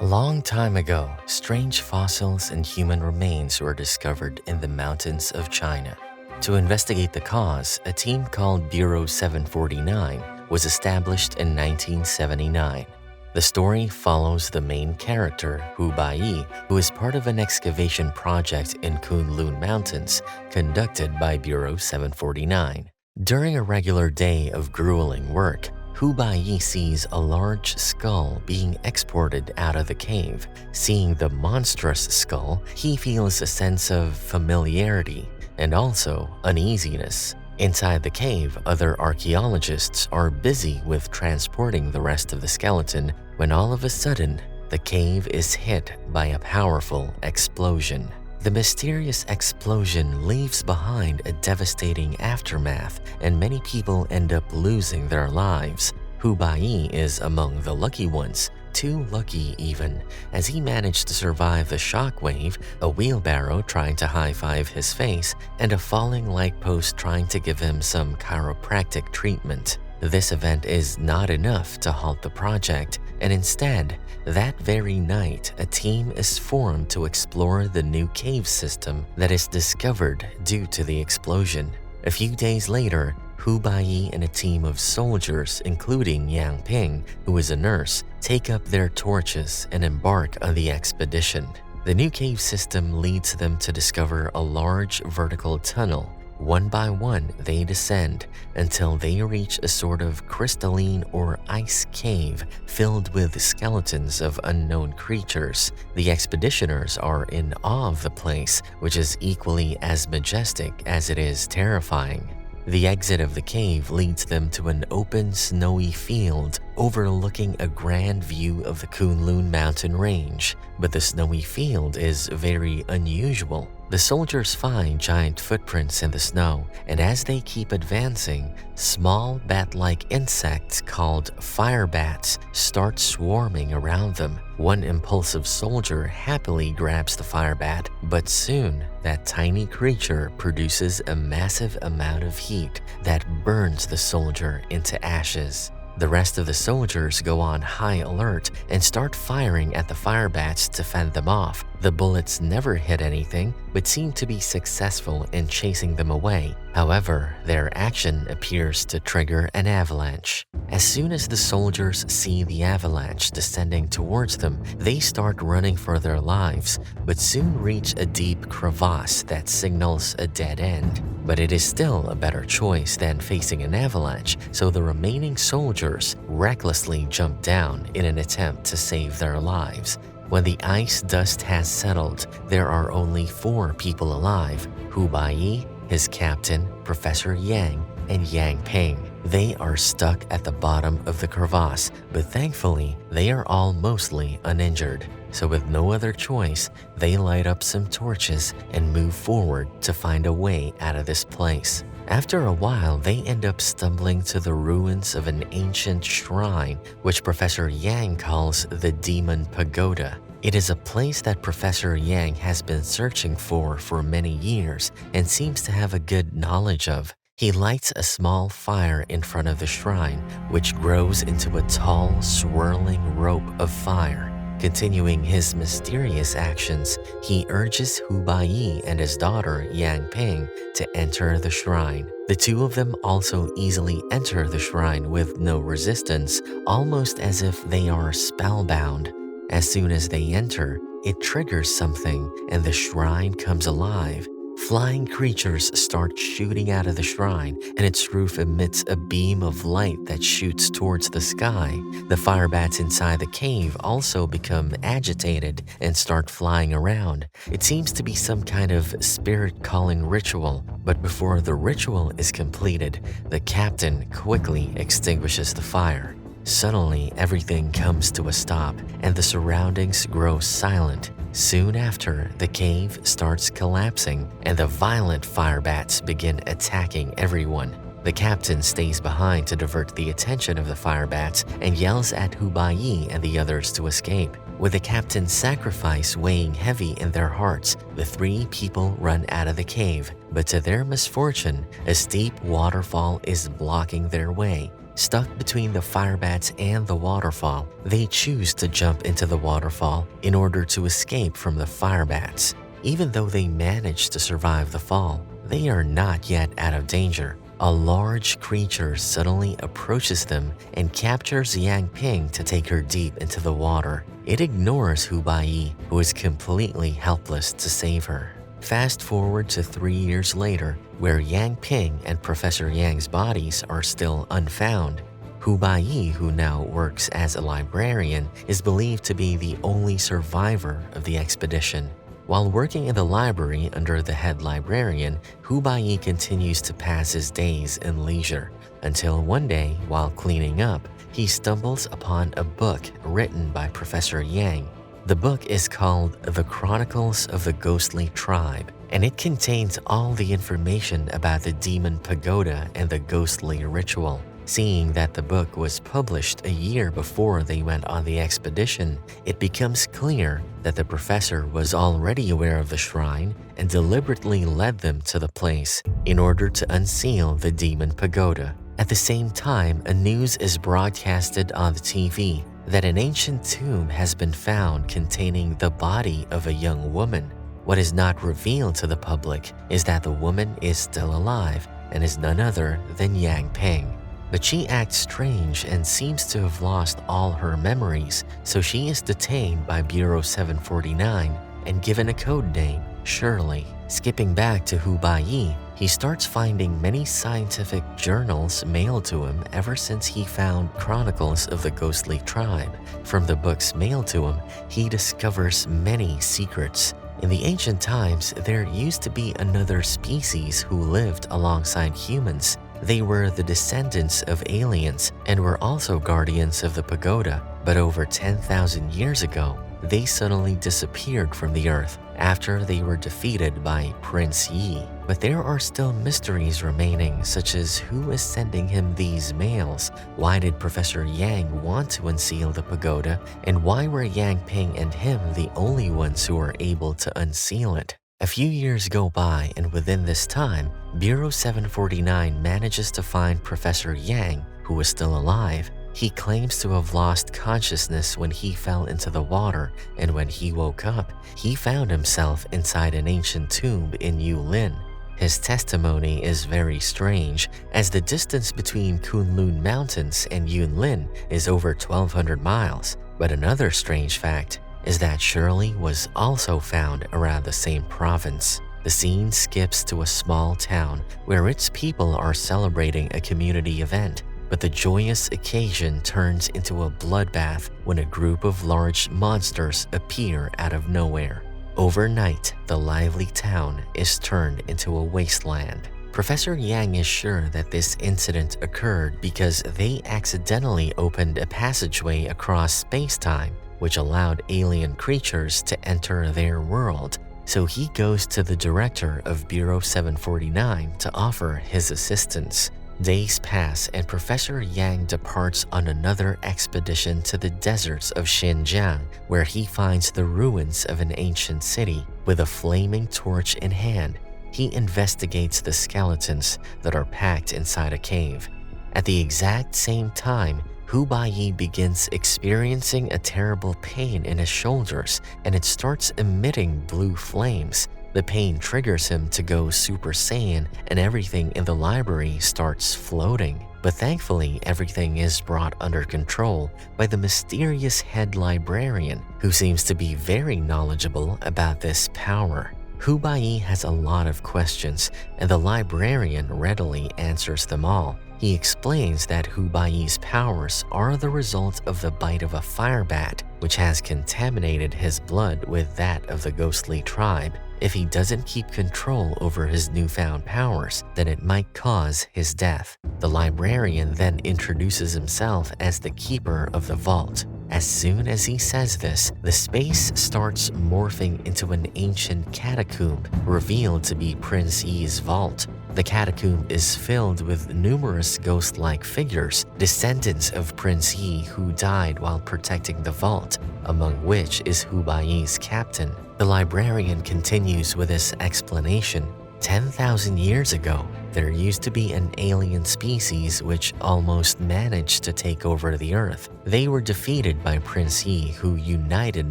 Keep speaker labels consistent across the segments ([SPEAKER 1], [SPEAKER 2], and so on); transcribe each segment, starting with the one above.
[SPEAKER 1] A long time ago, strange fossils and human remains were discovered in the mountains of China. To investigate the cause, a team called Bureau 749 was established in 1979. The story follows the main character, Bayi, who is part of an excavation project in Kunlun Mountains conducted by Bureau 749. During a regular day of grueling work, Bayi sees a large skull being exported out of the cave. Seeing the monstrous skull, he feels a sense of familiarity and also uneasiness. Inside the cave, other archaeologists are busy with transporting the rest of the skeleton when all of a sudden, the cave is hit by a powerful explosion. The mysterious explosion leaves behind a devastating aftermath, and many people end up losing their lives. Bayi is among the lucky ones, too lucky even, as he managed to survive the shockwave, a wheelbarrow trying to high-five his face, and a falling light post trying to give him some chiropractic treatment. This event is not enough to halt the project, and instead, that very night, a team is formed to explore the new cave system that is discovered due to the explosion. A few days later, Bayi and a team of soldiers, including Yang Ping, who is a nurse, take up their torches and embark on the expedition. The new cave system leads them to discover a large vertical tunnel. One by one, they descend until they reach a sort of crystalline or ice cave filled with skeletons of unknown creatures. The expeditioners are in awe of the place, which is equally as majestic as it is terrifying. The exit of the cave leads them to an open, snowy field overlooking a grand view of the Kunlun mountain range. But the snowy field is very unusual. The soldiers find giant footprints in the snow, and as they keep advancing, small bat-like insects called fire bats start swarming around them. One impulsive soldier happily grabs the fire bat, but soon that tiny creature produces a massive amount of heat that burns the soldier into ashes. The rest of the soldiers go on high alert and start firing at the fire bats to fend them off. The bullets never hit anything, but seem to be successful in chasing them away. However, their action appears to trigger an avalanche. As soon as the soldiers see the avalanche descending towards them, they start running for their lives, but soon reach a deep crevasse that signals a dead end. But it is still a better choice than facing an avalanche, so the remaining soldiers recklessly jump down in an attempt to save their lives. When the ice dust has settled, there are only 4 people alive: Bayi, his captain, Professor Yang, and Yang Ping. They are stuck at the bottom of the crevasse, but thankfully, they are all mostly uninjured. So with no other choice, they light up some torches and move forward to find a way out of this place. After a while, they end up stumbling to the ruins of an ancient shrine, which Professor Yang calls the Demon Pagoda. It is a place that Professor Yang has been searching for many years and seems to have a good knowledge of. He lights a small fire in front of the shrine, which grows into a tall, swirling rope of fire. Continuing his mysterious actions, he urges Bayi and his daughter Yang Ping to enter the shrine. The two of them also easily enter the shrine with no resistance, almost as if they are spellbound. As soon as they enter, it triggers something and the shrine comes alive. Flying creatures start shooting out of the shrine, and its roof emits a beam of light that shoots towards the sky. The fire bats inside the cave also become agitated and start flying around. It seems to be some kind of spirit-calling ritual, but before the ritual is completed, the captain quickly extinguishes the fire. Suddenly, everything comes to a stop, and the surroundings grow silent. Soon after, the cave starts collapsing, and the violent fire bats begin attacking everyone. The captain stays behind to divert the attention of the fire bats and yells at Bayi and the others to escape. With the captain's sacrifice weighing heavy in their hearts, the 3 people run out of the cave, but to their misfortune, a steep waterfall is blocking their way. Stuck between the fire bats and the waterfall, they choose to jump into the waterfall in order to escape from the fire bats. Even though they manage to survive the fall, they are not yet out of danger. A large creature suddenly approaches them and captures Yang Ping to take her deep into the water. It ignores Bayi, who is completely helpless to save her. Fast forward to 3 years later, where Yang Ping and Professor Yang's bodies are still unfound. Bayi, who now works as a librarian, is believed to be the only survivor of the expedition. While working in the library under the head librarian, Bayi continues to pass his days in leisure, until one day, while cleaning up, he stumbles upon a book written by Professor Yang. The book is called The Chronicles of the Ghostly Tribe, and it contains all the information about the demon pagoda and the ghostly ritual. Seeing that the book was published a year before they went on the expedition, it becomes clear that the professor was already aware of the shrine and deliberately led them to the place in order to unseal the demon pagoda. At the same time, a news is broadcasted on the TV that an ancient tomb has been found containing the body of a young woman. What is not revealed to the public is that the woman is still alive and is none other than Yang Ping. But she acts strange and seems to have lost all her memories, so she is detained by Bureau 749 and given a code name, Shirley. Skipping back to Bayi, he starts finding many scientific journals mailed to him ever since he found Chronicles of the Ghostly Tribe. From the books mailed to him, he discovers many secrets. In the ancient times, there used to be another species who lived alongside humans. They were the descendants of aliens and were also guardians of the pagoda, but over 10,000 years ago, they suddenly disappeared from the earth after they were defeated by Prince Yi. But there are still mysteries remaining, such as who is sending him these mails, why did Professor Yang want to unseal the pagoda, and why were Yang Ping and him the only ones who were able to unseal it. A few years go by, and within this time, Bureau 749 manages to find Professor Yang, who is still alive. He claims to have lost consciousness when he fell into the water, and when he woke up, he found himself inside an ancient tomb in Yulin. His testimony is very strange, as the distance between Kunlun Mountains and Yunlin is over 1,200 miles. But another strange fact is that Shirley was also found around the same province. The scene skips to a small town where its people are celebrating a community event, but the joyous occasion turns into a bloodbath when a group of large monsters appear out of nowhere. Overnight, the lively town is turned into a wasteland. Professor Yang is sure that this incident occurred because they accidentally opened a passageway across space-time, which allowed alien creatures to enter their world. So he goes to the director of Bureau 749 to offer his assistance. Days pass and Professor Yang departs on another expedition to the deserts of Xinjiang, where he finds the ruins of an ancient city. With a flaming torch in hand, he investigates the skeletons that are packed inside a cave. At the exact same time, Bayi begins experiencing a terrible pain in his shoulders, and it starts emitting blue flames. The pain triggers him to go Super Saiyan, and everything in the library starts floating. But thankfully, everything is brought under control by the mysterious head librarian, who seems to be very knowledgeable about this power. Bayi has a lot of questions, and the librarian readily answers them all. He explains that Bayi's powers are the result of the bite of a fire bat, which has contaminated his blood with that of the ghostly tribe. If he doesn't keep control over his newfound powers, then it might cause his death. The librarian then introduces himself as the keeper of the vault. As soon as he says this, the space starts morphing into an ancient catacomb, revealed to be Prince Yi's vault. The catacomb is filled with numerous ghost-like figures, descendants of Prince Yi who died while protecting the vault, among which is Bayi's captain. The librarian continues with his explanation. 10,000 years ago, There used to be an alien species which almost managed to take over the Earth. They were defeated by Prince Yi, who united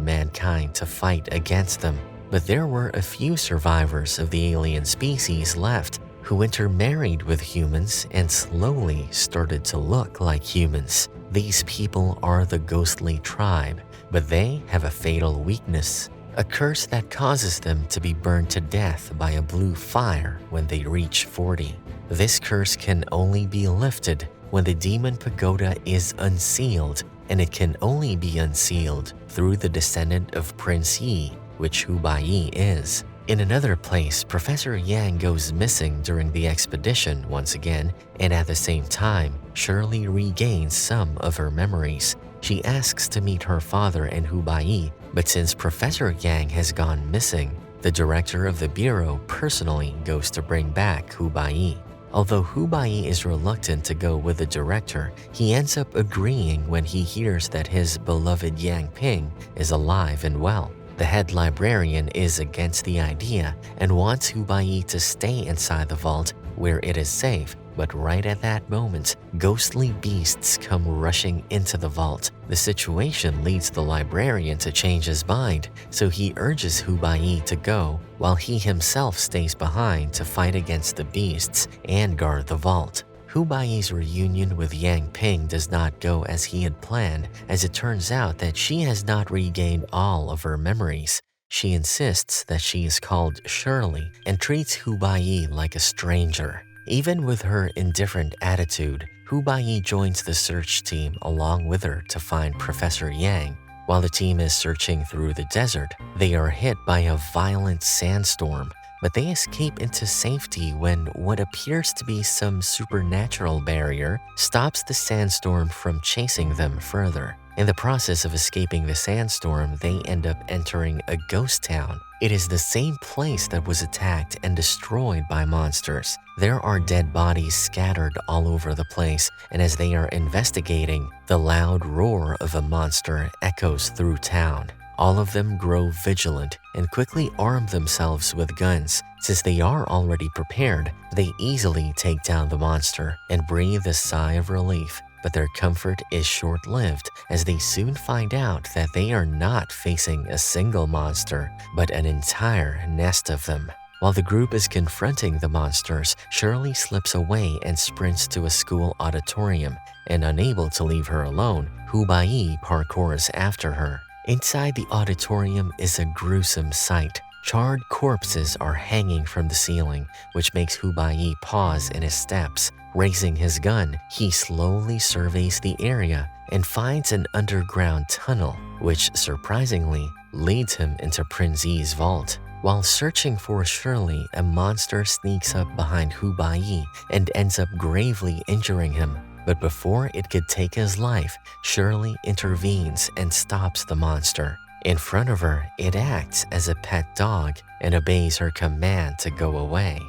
[SPEAKER 1] mankind to fight against them. But there were a few survivors of the alien species left who intermarried with humans and slowly started to look like humans. These people are the ghostly tribe, but they have a fatal weakness, a curse that causes them to be burned to death by a blue fire when they reach 40. This curse can only be lifted when the demon pagoda is unsealed, and it can only be unsealed through the descendant of Prince Yi, which Bayi is. In another place, Professor Yang goes missing during the expedition once again, and at the same time, Shirley regains some of her memories. She asks to meet her father and Bayi, but since Professor Yang has gone missing, the director of the bureau personally goes to bring back Bayi. Although Bayi is reluctant to go with the director, he ends up agreeing when he hears that his beloved Yang Ping is alive and well. The head librarian is against the idea and wants Bayi to stay inside the vault where it is safe, but right at that moment, ghostly beasts come rushing into the vault. The situation leads the librarian to change his mind, so he urges Bayi to go while he himself stays behind to fight against the beasts and guard the vault. Bayi's reunion with Yang Ping does not go as he had planned, as it turns out that she has not regained all of her memories. She insists that she is called Shirley and treats Bayi like a stranger. Even with her indifferent attitude, Bayi joins the search team along with her to find Professor Yang. While the team is searching through the desert, they are hit by a violent sandstorm, but they escape into safety when what appears to be some supernatural barrier stops the sandstorm from chasing them further. In the process of escaping the sandstorm, they end up entering a ghost town. It is the same place that was attacked and destroyed by monsters. There are dead bodies scattered all over the place, and as they are investigating, the loud roar of a monster echoes through town. All of them grow vigilant and quickly arm themselves with guns. Since they are already prepared, they easily take down the monster and breathe a sigh of relief. But their comfort is short-lived, as they soon find out that they are not facing a single monster, but an entire nest of them. While the group is confronting the monsters, Shirley slips away and sprints to a school auditorium, and unable to leave her alone, Bayi parkours after her. Inside the auditorium is a gruesome sight. Charred corpses are hanging from the ceiling, which makes Bayi pause in his steps. Raising his gun, he slowly surveys the area and finds an underground tunnel, which surprisingly leads him into Prince Yi's vault. While searching for Shirley, a monster sneaks up behind Bayi and ends up gravely injuring him. But before it could take his life, Shirley intervenes and stops the monster. In front of her, it acts as a pet dog and obeys her command to go away.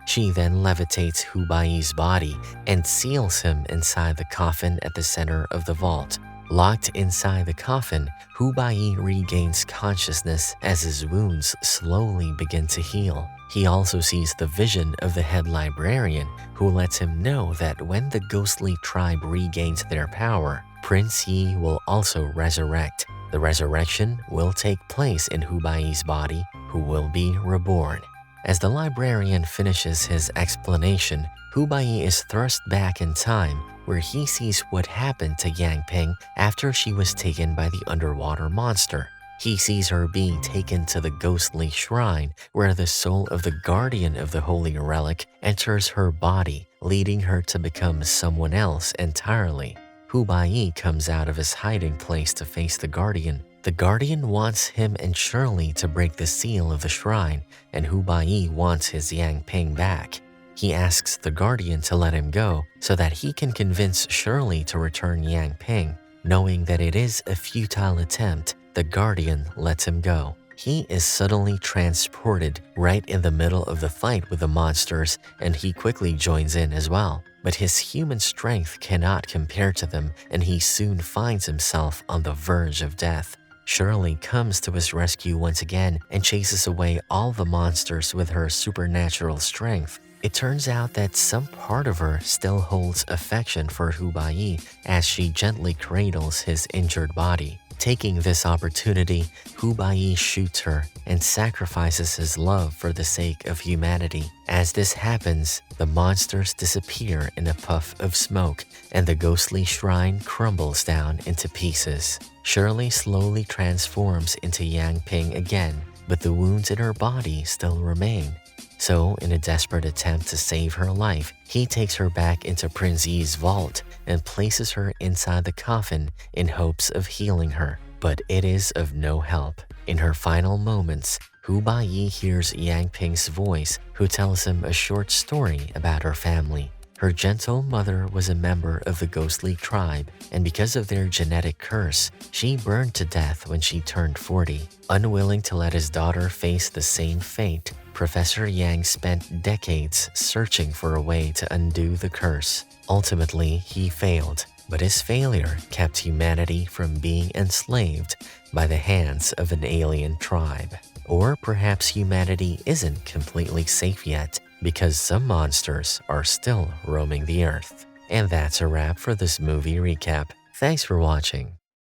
[SPEAKER 1] She then levitates Bayi's body and seals him inside the coffin at the center of the vault. Locked inside the coffin, Bayi regains consciousness as his wounds slowly begin to heal. He also sees the vision of the head librarian, who lets him know that when the ghostly tribe regains their power, Prince Yi will also resurrect. The resurrection will take place in Bayi's body, who will be reborn. As the librarian finishes his explanation, Bayi is thrust back in time, where he sees what happened to Yang Ping after she was taken by the underwater monster. He sees her being taken to the ghostly shrine, where the soul of the guardian of the holy relic enters her body, leading her to become someone else entirely. Bayi comes out of his hiding place to face the guardian. The guardian wants him and Shirley to break the seal of the shrine, and Bayi wants his Yang Ping back. He asks the guardian to let him go so that he can convince Shirley to return Yang Ping. Knowing that it is a futile attempt, the guardian lets him go. He is suddenly transported right in the middle of the fight with the monsters, and he quickly joins in as well. But his human strength cannot compare to them, and he soon finds himself on the verge of death. Shirley comes to his rescue once again and chases away all the monsters with her supernatural strength. It turns out that some part of her still holds affection for Bayi as she gently cradles his injured body. Taking this opportunity, Bayi shoots her and sacrifices his love for the sake of humanity. As this happens, the monsters disappear in a puff of smoke and the ghostly shrine crumbles down into pieces. Shirley slowly transforms into Yang Ping again, but the wounds in her body still remain. So, in a desperate attempt to save her life, he takes her back into Prince Yi's vault and places her inside the coffin in hopes of healing her. But it is of no help. In her final moments, Bayi hears Yang Ping's voice, who tells him a short story about her family. Her gentle mother was a member of the ghostly tribe, and because of their genetic curse, she burned to death when she turned 40. Unwilling to let his daughter face the same fate, Professor Yang spent decades searching for a way to undo the curse. Ultimately, he failed, but his failure kept humanity from being enslaved by the hands of an alien tribe. Or perhaps humanity isn't completely safe yet, because some monsters are still roaming the earth. And that's a wrap for this movie recap. Thanks for watching.